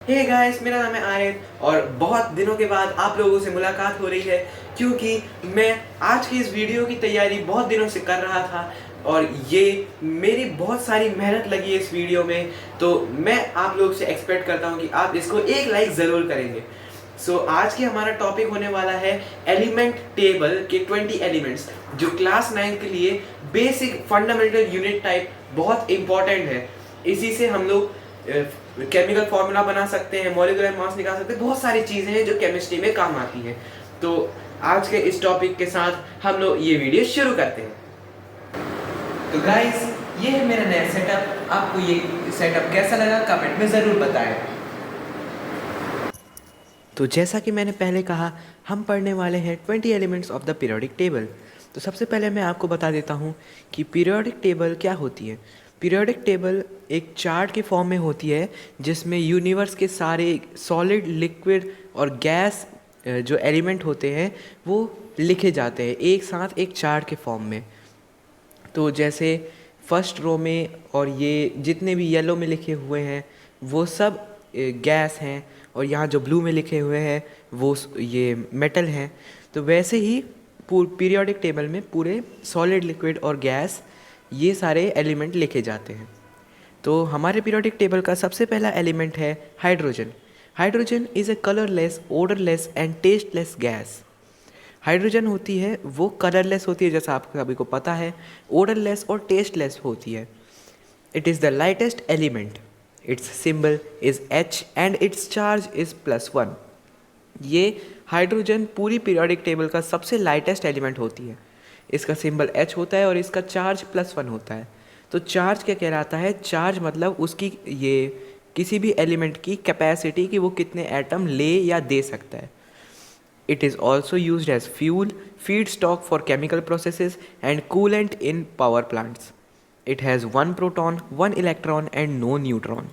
Hey guys, मेरा नाम है आर्यन और बहुत दिनों के बाद आप लोगों से मुलाकात हो रही है क्योंकि मैं आज की इस वीडियो की तैयारी बहुत दिनों से कर रहा था और ये मेरी बहुत सारी मेहनत लगी है इस वीडियो में। तो मैं आप लोग से एक्सपेक्ट करता हूँ कि आप इसको एक लाइक ज़रूर करेंगे। आज के हमारा टॉपिक होने वाला है एलिमेंट टेबल के 20 एलिमेंट्स, जो क्लास 9 के लिए बेसिक फंडामेंटल यूनिट टाइप बहुत इंपॉर्टेंट है। इसी से हम लोग केमिकल फार्मूला बना सकते हैं, मॉलिक्यूलर मास निकाल सकते हैं, बहुत सारी चीज़ें हैं जो केमिस्ट्री में काम आती हैं। तो आज के इस टॉपिक के साथ हम लोग ये वीडियो शुरू करते हैं। तो गाइस, ये है मेरा नया सेटअप। आपको ये सेटअप कैसा लगा कमेंट में ज़रूर बताएं। तो जैसा कि मैंने पहले कहा, हम पढ़ने वाले हैं 20 elements of the periodic table. तो सबसे पहले मैं आपको बता देता हूँ कि पीरियोडिक टेबल क्या होती है। पीरियोडिक टेबल एक चार्ट के फॉर्म में होती है जिसमें यूनिवर्स के सारे सॉलिड, लिक्विड और गैस जो एलिमेंट होते हैं वो लिखे जाते हैं एक साथ एक चार्ट के फॉर्म में। तो जैसे फर्स्ट रो में और ये जितने भी येलो में लिखे हुए हैं वो सब गैस हैं, और यहाँ जो ब्लू में लिखे हुए हैं वो ये मेटल हैं। तो वैसे ही पीरियोडिक टेबल में पूरे सॉलिड, लिक्विड और गैस ये सारे एलिमेंट लिखे जाते हैं। तो हमारे पीरियोडिक टेबल का सबसे पहला एलिमेंट है hydrogen. Hydrogen is a colourless, odourless and tasteless gas. Hydrogen होती है वो कलरलेस होती है, जैसा आप सभी को पता है, ओडरलेस और टेस्टलेस होती है। It is the lightest element. It's symbol is H and its charge is +1। ये हाइड्रोजन पूरी पीरियोडिक टेबल का सबसे लाइटेस्ट एलिमेंट होती है। इसका सिंबल H होता है और इसका चार्ज +1 होता है। तो चार्ज क्या कहलाता है? चार्ज मतलब उसकी ये किसी भी एलिमेंट की कैपेसिटी कि वो कितने एटम ले या दे सकता है। It is also used as fuel, feedstock for chemical processes and coolant in power plants. It has one proton, one electron and no neutron.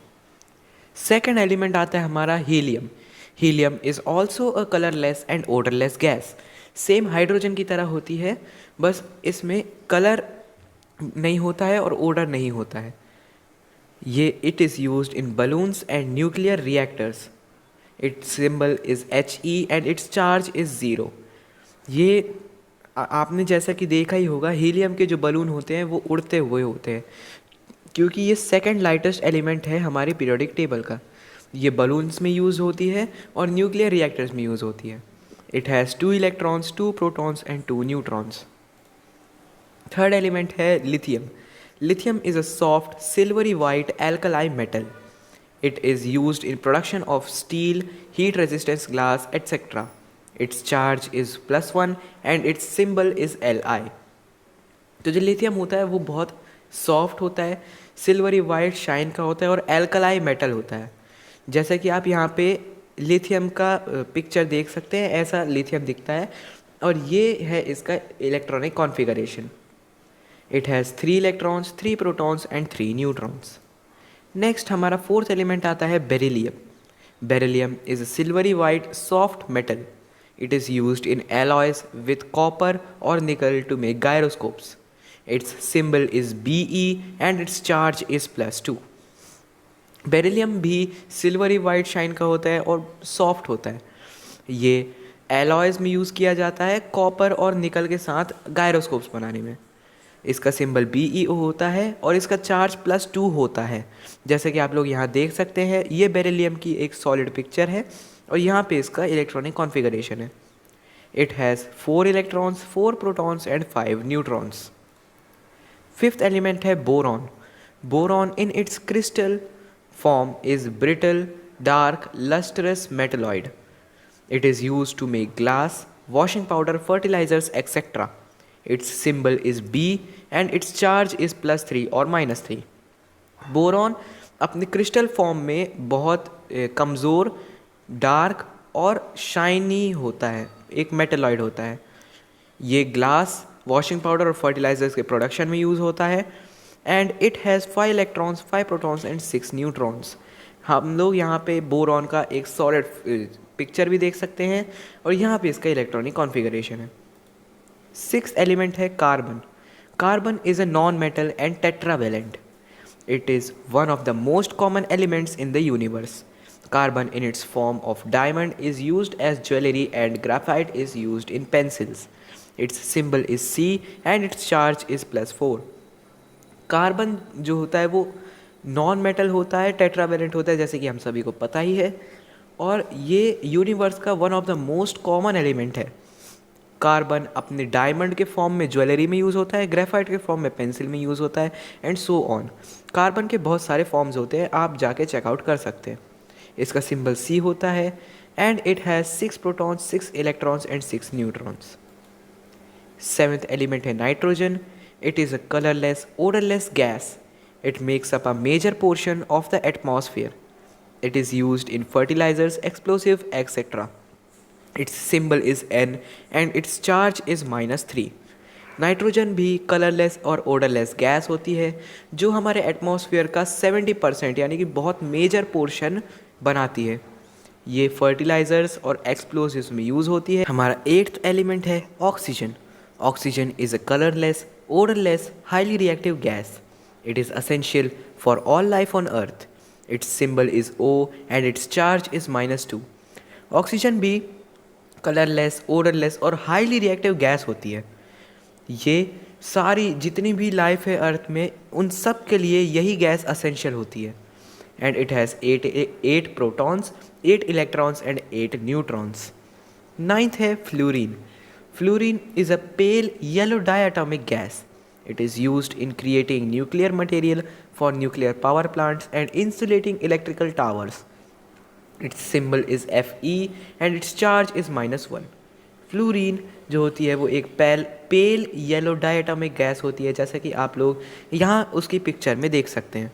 Second element आता है हमारा helium. Helium is also a colorless and odorless gas. Same hydrogen की तरह होती है, बस इसमें colour नहीं होता है और ओडर नहीं होता है। ये it is used in balloons and nuclear reactors. It's symbol is He and its charge is 0। ये आपने जैसा कि देखा ही होगा, हीलियम के जो बलून होते हैं वो उड़ते हुए होते हैं, क्योंकि ये सेकंड लाइटेस्ट एलिमेंट है हमारे पीरियोडिक टेबल का। ये बलून्स में यूज़ होती है और न्यूक्लियर रिएक्टर्स में यूज़ होती है। It has 2 electrons, 2 protons and 2 neutrons. Third element है lithium. Lithium is a soft silvery white alkali metal. It is used in production of steel, heat resistance glass, etc. Its charge is +1 and its symbol is Li. तो जो lithium होता है वो बहुत soft होता है, silvery white shine का होता है और एल्कलाई मेटल होता है। जैसा कि आप यहाँ पे लिथियम का पिक्चर देख सकते हैं, ऐसा लिथियम दिखता है और ये है इसका electronic configuration. It has 3 electrons, 3 protons and 3 neutrons. Next हमारा फोर्थ एलिमेंट आता है beryllium. Beryllium is a silvery white soft metal. It is used in alloys with copper और nickel to make gyroscopes. Its symbol is Be and its charge is +2. Beryllium भी silvery white shine का होता है और soft होता है। ये alloys में यूज़ किया जाता है कॉपर और निकल के साथ गायरोस्कोप्स बनाने में। इसका सिंबल BeO होता है और इसका चार्ज +2 होता है। जैसे कि आप लोग यहाँ देख सकते हैं, ये बेरिलियम की एक सॉलिड पिक्चर है और यहाँ पे इसका इलेक्ट्रॉनिक कॉन्फ़िगरेशन है। It has 4 electrons, 4 protons and 5 neutrons. Fifth element है boron. Boron in its crystal form is brittle, dark, lustrous metalloid. It is use to make glass, washing powder, fertilisers etcetera. Its symbol is B and its charge is +3 और -3. Boron अपने crystal form में बहुत कमज़ोर, dark और shiny होता है, एक metalloid होता है। ये ग्लास, वॉशिंग पाउडर और फर्टिलाइजर्स के प्रोडक्शन में यूज़ होता है। And it has 5 electrons, 5 protons and 6 neutrons. हम लोग यहाँ पे बोरॉन का एक सॉलिड पिक्चर भी देख सकते हैं और यहाँ पे इसका इलेक्ट्रॉनिक कॉन्फ़िगरेशन है। सिक्स्थ एलिमेंट है carbon. Carbon is a non metal and tetravalent. It is one of the most common elements in the universe. Carbon in its form of diamond is used as jewelry and graphite is used in pencils. Its symbol is C and its charge is +4. Carbon जो होता है वो non metal होता है, tetravalent होता है, जैसे कि हम सभी को पता ही है, और ये यूनिवर्स का one of the most common element है। कार्बन अपने डायमंड के फॉर्म में ज्वेलरी में यूज़ होता है, ग्रेफाइट के फॉर्म में पेंसिल में यूज़ होता है, एंड सो ऑन। कार्बन के बहुत सारे फॉर्म्स होते हैं, आप जाके चेकआउट कर सकते हैं। इसका सिंबल सी होता है and it has 6 protons, 6 electrons and 6 neutrons. Seventh element है nitrogen. It is a colourless, odorless gas. It makes up a major portion of the atmosphere. It is used in fertilizers, explosive, etc. Its symbol is N and its charge is -3. Nitrogen भी colourless और odourless gas होती है जो हमारे atmosphere का 70% यानी कि बहुत मेजर पोर्शन बनाती है। ये फर्टिलाइजर्स और एक्सप्लोसिव्स में यूज़ होती है। हमारा 8th एलिमेंट है oxygen. Oxygen is a colourless, odorless, highly reactive gas. It is essential for all life on Earth. Its symbol is O and its charge is -2. Oxygen भी colourless, odorless और highly reactive gas होती है। ये सारी जितनी भी life है अर्थ में उन सब के लिए यही गैस असेंशियल होती है। And it has 8 protons, 8 electrons and 8 neutrons. 9th है fluorine. Fluorine is a pale yellow diatomic gas. It is used in creating nuclear material for nuclear power plants and insulating electrical towers. Its symbol is Fe and its charge is -1. फ्लूरीन जो होती है वो एक pale yellow diatomic gas होती है, जैसा कि आप लोग यहाँ उसकी पिक्चर में देख सकते हैं।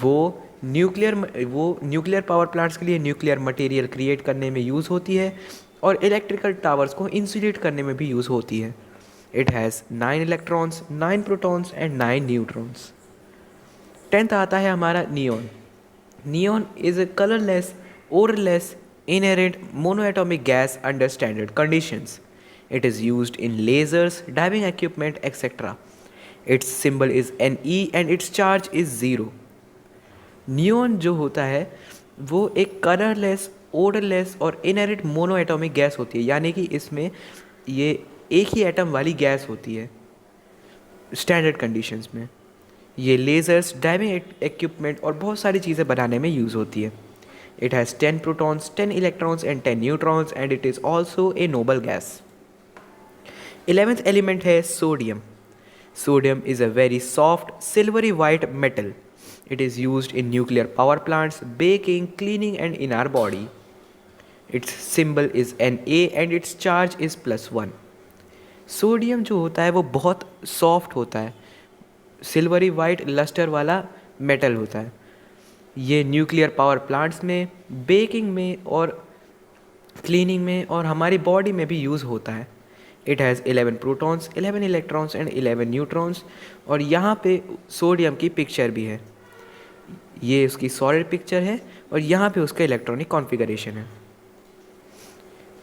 वो न्यूक्लियर पावर प्लांट्स के लिए न्यूक्लियर मटेरियल क्रिएट करने में यूज़ होती है और इलेक्ट्रिकल टावर्स को इंसुलेट करने में भी यूज़ होती है। It has 9 electrons, 9 protons and 9 neutrons. 10th आता है हमारा neon. Neon is a colourless, odorless, inherent monoatomic gas under standard conditions. It is used in lasers, diving equipment, etc. Its symbol is Ne and its charge is 0. Neon जो होता है वो एक colourless, odorless और inherent monoatomic gas होती है, यानी कि इसमें ये एक ही एटम वाली गैस होती है स्टैंडर्ड कंडीशंस में। ये लेज़र्स, डाइविंग इक्विपमेंट और बहुत सारी चीज़ें बनाने में यूज़ होती है। It has 10 protons, 10 electrons and 10 neutrons and it is also a noble gas. 11th element है sodium. Sodium is a very soft silvery white metal. It is used in nuclear power plants, baking, cleaning and in our body. Its symbol is Na and its charge is +1. Sodium जो होता है वो बहुत soft होता है, silvery white lustre वाला metal होता है। ये न्यूक्लियर पावर प्लांट्स में, बेकिंग में और क्लीनिंग में और हमारी बॉडी में भी यूज़ होता है। It has 11 protons, 11 electrons and 11 neutrons. और यहाँ पे सोडियम की पिक्चर भी है, ये उसकी सॉलिड पिक्चर है और यहाँ पे उसका इलेक्ट्रॉनिक कॉन्फ़िगरेशन है।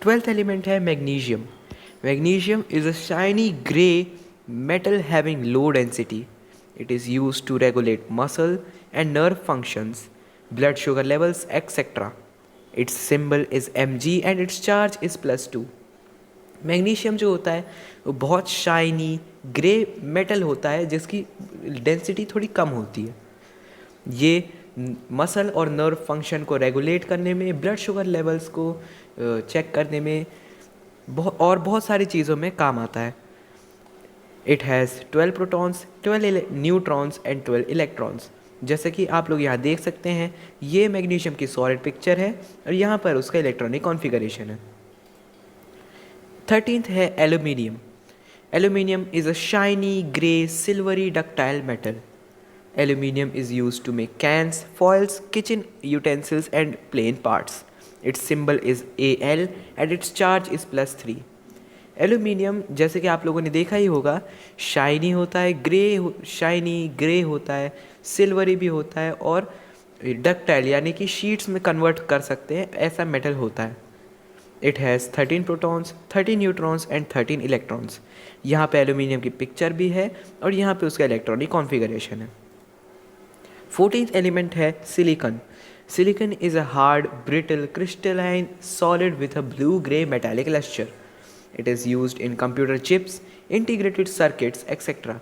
12th एलिमेंट है magnesium. Magnesium is a shiny grey metal having low density. It is used to regulate muscle and nerve functions, blood sugar levels, etc. Its symbol is Mg and its charge is +2. Magnesium जो होता है वो बहुत shiny grey metal होता है जिसकी density थोड़ी कम होती है। ये मसल और नर्व फंक्शन को रेगुलेट करने में, ब्लड शुगर लेवल्स को चेक करने में और बहुत सारी चीज़ों में काम आता है। It has 12 protons, 12 neutrons and 12 electrons. जैसे कि आप लोग यहाँ देख सकते हैं, ये मैग्नीशियम की सॉलिड पिक्चर है और यहाँ पर उसका इलेक्ट्रॉनिक कॉन्फ़िगरेशन है। 13th है aluminium. Aluminium is a shiny grey silvery ductile metal. Aluminium is used to make cans, foils, kitchen utensils and plain parts. Its symbol is Al and its charge is +3. Aluminium जैसे कि आप लोगों ने देखा ही होगा, shiny होता है, shiny grey होता है, सिल्वरी भी होता है और डक्टाइल यानी कि शीट्स में कन्वर्ट कर सकते हैं, ऐसा मेटल होता है। It has 13 protons, 13 neutrons and 13 electrons. यहाँ पे एल्यूमिनियम की पिक्चर भी है और यहाँ पे उसका इलेक्ट्रॉनिक कॉन्फ़िगरेशन है। 14th एलिमेंट है silicon. Silicon is a hard, brittle, crystalline solid with a blue-gray metallic luster. It is used in computer chips, integrated circuits, etc.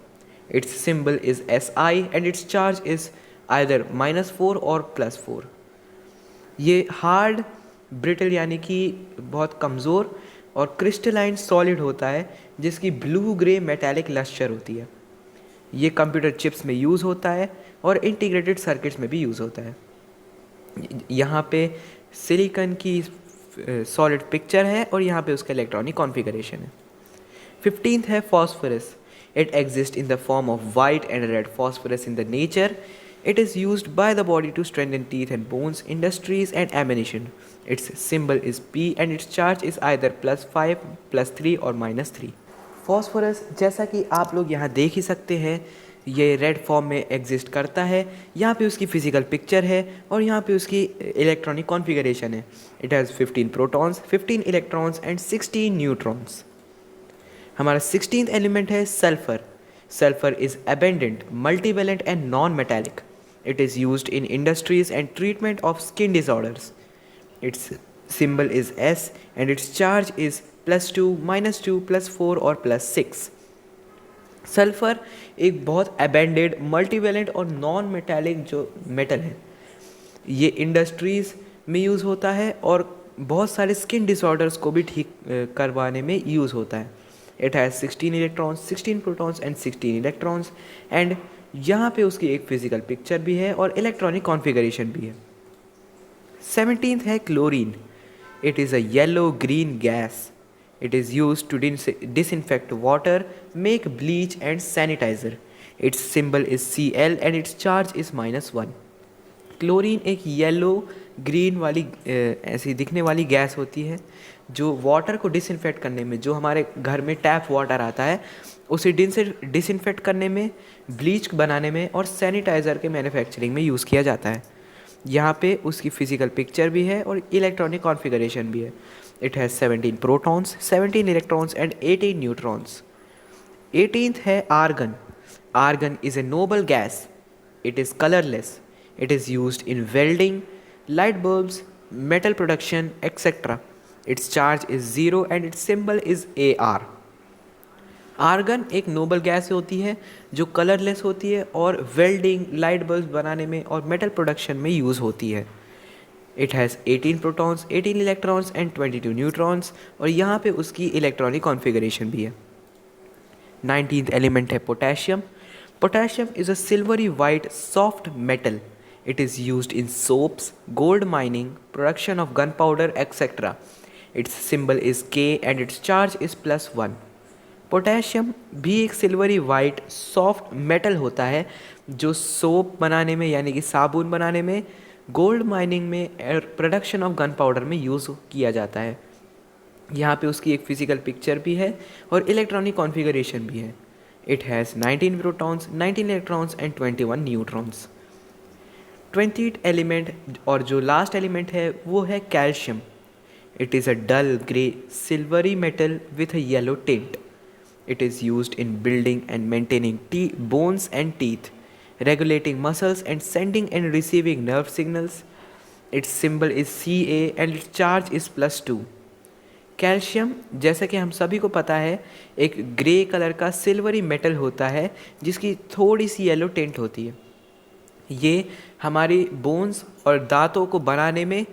Its symbol is Si and its charge is either -4 और +4. ये hard brittle यानी कि बहुत कमज़ोर और crystalline solid होता है जिसकी ब्लू ग्रे मेटालिक लस्टर होती है। ये कंप्यूटर चिप्स में यूज़ होता है और इंटीग्रेटेड सर्किट्स में भी यूज़ होता है। यहाँ पे सिलिकॉन की सॉलिड पिक्चर है और यहाँ पे उसका इलेक्ट्रॉनिक कॉन्फ़िगरेशन है। 15th है phosphorus. It exist in the form of white and red phosphorus in the nature. It is used by the body to strengthen teeth and bones, industries and ammunition. Its symbol is P and its charge is either +5, +3 और -3. Phosphorus जैसा कि आप लोग यहाँ देख ही सकते हैं, ये रेड फॉर्म में एग्जिस्ट करता है। यहाँ पे उसकी फिजिकल पिक्चर है और यहाँ पे उसकी इलेक्ट्रॉनिक कॉन्फ़िगरेशन है। It has 15 protons, 15 electrons and 16 neutrons. हमारा 16th एलिमेंट है sulphur. Sulfur is abundant, multivalent and non-metallic. It is used in industries and treatment of skin disorders. Its symbol is S and its charge is +2, -2, +4 और +6. Sulphur एक बहुत abundant, multivalent और non-metallic जो metal है, ये industries में use होता है और बहुत सारे स्किन डिसऑर्डर्स को भी ठीक करवाने में यूज़ होता है. It has 16 electrons, 16 protons and 16 electrons and यहाँ पे उसकी एक फिजिकल पिक्चर भी है और इलेक्ट्रॉनिक कॉन्फ़िगरेशन भी है. 17th है chlorine. It is a yellow green gas. It is used to disinfect water, make bleach and sanitizer. Its symbol is Cl and its charge is -1. Chlorine एक yellow green वाली ऐसी दिखने वाली gas होती है जो वाटर को डिसइंफेक्ट करने में, जो हमारे घर में टैप वाटर आता है उसे डिसइंफेक्ट करने में, ब्लीच बनाने में और सैनिटाइज़र के मैन्युफैक्चरिंग में यूज़ किया जाता है. यहाँ पे उसकी फिजिकल पिक्चर भी है और इलेक्ट्रॉनिक कॉन्फ़िगरेशन भी है. It has 17 protons, 17 electrons and 18 neutrons. 18th है argon. Argon is a noble gas. It is colourless. It is used in welding, light bulbs, metal production, etc. Its charge is 0 and its symbol is AR. Argon एक noble gas होती है जो colourless होती है और welding, light bulb बनाने में और मेटल प्रोडक्शन में यूज़ होती है. It has 18 protons, 18 electrons and 22 neutrons और यहाँ पे उसकी इलेक्ट्रॉनिक कॉन्फ़िगरेशन भी है. 19th एलिमेंट है potassium. Potassium is a silvery white soft metal. It is used in soaps, gold mining, production of gunpowder, etc. Its symbol is K and its charge is +1. Potassium भी एक silvery white soft metal होता है जो soap बनाने में यानी कि साबुन बनाने में, गोल्ड माइनिंग में और प्रोडक्शन ऑफ गन पाउडर में यूज़ किया जाता है. यहाँ पे उसकी एक फिजिकल पिक्चर भी है और इलेक्ट्रॉनिक कॉन्फ़िगरेशन भी है. It has 19 protons, 19 electrons and 21 neutrons. 20th element और जो लास्ट एलिमेंट है वो है calcium. It is a dull grey silvery metal with a yellow tint. It is used in building and maintaining bones and teeth, regulating muscles and sending and receiving nerve signals. Its symbol is Ca and its charge is +2. Calcium जैसा कि हम सभी को पता है एक grey colour का silvery metal होता है जिसकी थोड़ी सी येलो टिंट होती है. ये हमारी बोन्स और दांतों को बनाने में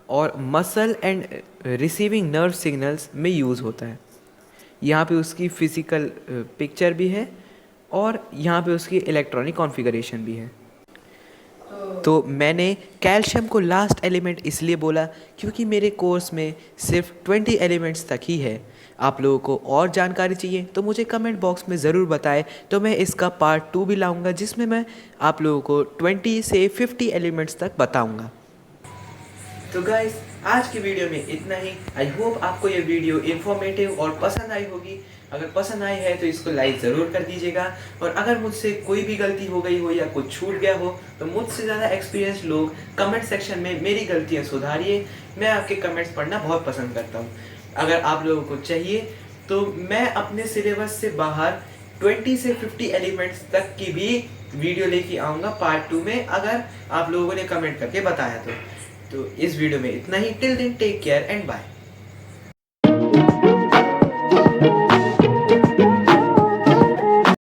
और muscle and receiving nerve signals में यूज़ होता है. यहाँ पे उसकी फिज़िकल पिक्चर भी है और यहाँ पे उसकी इलेक्ट्रॉनिक कॉन्फ़िगरेशन भी है. तो मैंने कैल्शियम को लास्ट एलिमेंट इसलिए बोला क्योंकि मेरे कोर्स में सिर्फ 20 एलिमेंट्स तक ही है. आप लोगों को और जानकारी चाहिए तो मुझे कमेंट बॉक्स में ज़रूर बताएं, तो मैं इसका पार्ट 2 भी लाऊंगा जिसमें मैं आप लोगों को 20 से 50 एलिमेंट्स तक बताऊंगा. तो गाइस आज की वीडियो में इतना ही. आई होप आपको ये वीडियो इन्फॉर्मेटिव और पसंद आई होगी. अगर पसंद आई है तो इसको लाइक ज़रूर कर दीजिएगा और अगर मुझसे कोई भी गलती हो गई हो या कुछ छूट गया हो तो मुझसे ज़्यादा एक्सपीरियंस लोग कमेंट सेक्शन में मेरी गलतियाँ सुधारिए. मैं आपके कमेंट्स पढ़ना बहुत पसंद करता हूँ. अगर आप लोगों को चाहिए तो मैं अपने सिलेबस से बाहर 20 से 50 एलिमेंट्स तक की भी वीडियो लेके आऊँगा पार्ट 2 में, अगर आप लोगों ने कमेंट करके बताया तो इस वीडियो में इतना ही। Till then take care and bye.